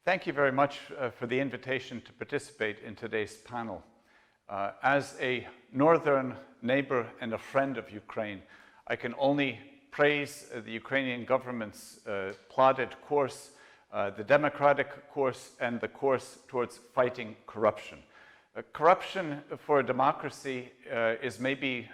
Thank you very much for the invitation to participate in today's panel. As a northern neighbor and a friend of Ukraine, I can only praise the Ukrainian government's plotted course, the democratic course, and the course towards fighting corruption. Corruption for a democracy is maybe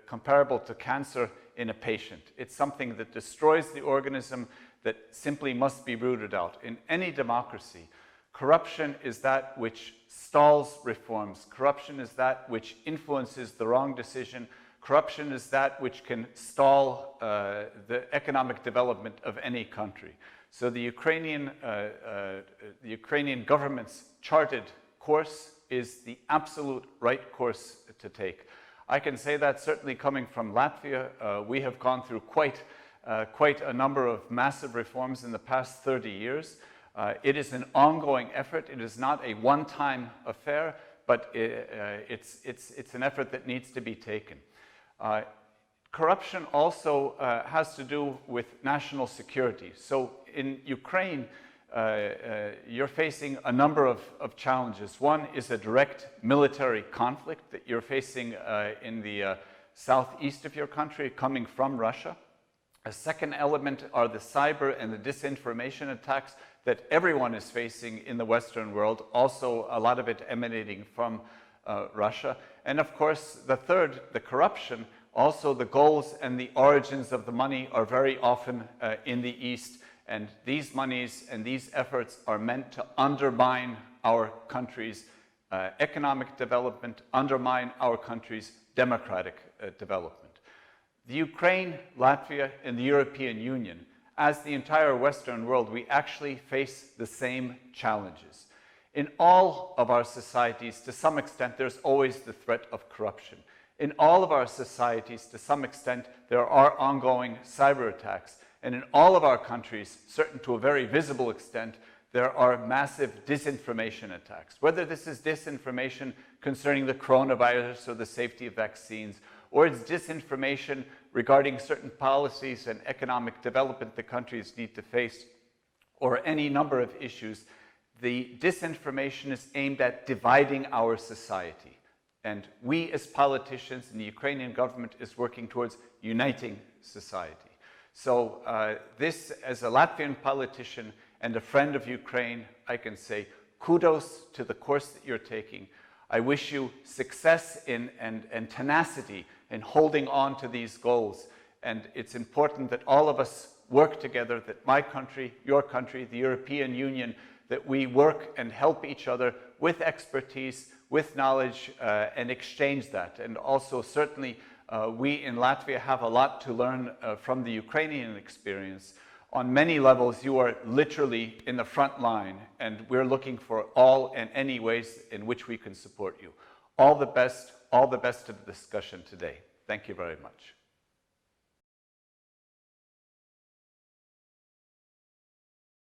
comparable to cancer in a patient. It's something that destroys the organism, that simply must be rooted out. In any democracy, corruption is that which stalls reforms. Corruption is that which influences the wrong decision. Corruption is that which can stall the economic development of any country. So the Ukrainian government's charted course is the absolute right course to take. I can say that certainly coming from Latvia, we have gone through quite a number of massive reforms in the past 30 years. It is an ongoing effort. It is not a one-time affair, but it's an effort that needs to be taken. Corruption also has to do with national security. So in Ukraine, you're facing a number of challenges. One is a direct military conflict that you're facing in the southeast of your country, coming from Russia. A second element are the cyber and the disinformation attacks that everyone is facing in the Western world, also a lot of it emanating from Russia. And of course, the third, the corruption, also the goals and the origins of the money are very often in the East. And these monies and these efforts are meant to undermine our country's economic development, undermine our country's democratic development. The Ukraine, Latvia, and the European Union, as the entire Western world, we actually face the same challenges. In all of our societies, to some extent, there's always the threat of corruption. In all of our societies, to some extent, there are ongoing cyber attacks. And in all of our countries, certain to a very visible extent, there are massive disinformation attacks. Whether this is disinformation concerning the coronavirus or the safety of vaccines, or it's disinformation regarding certain policies and economic development the countries need to face, or any number of issues, the disinformation is aimed at dividing our society. And we as politicians and the Ukrainian government is working towards uniting society. So this, as a Latvian politician and a friend of Ukraine, I can say kudos to the course that you're taking. I wish you success and tenacity in holding on to these goals. And it's important that all of us work together, that my country, your country, the European Union, that we work and help each other with expertise, with knowledge, and exchange that. And also certainly we in Latvia have a lot to learn from the Ukrainian experience. On many levels, you are literally in the front line, and we're looking for all and any ways in which we can support you. All the best to the discussion today. Thank you very much.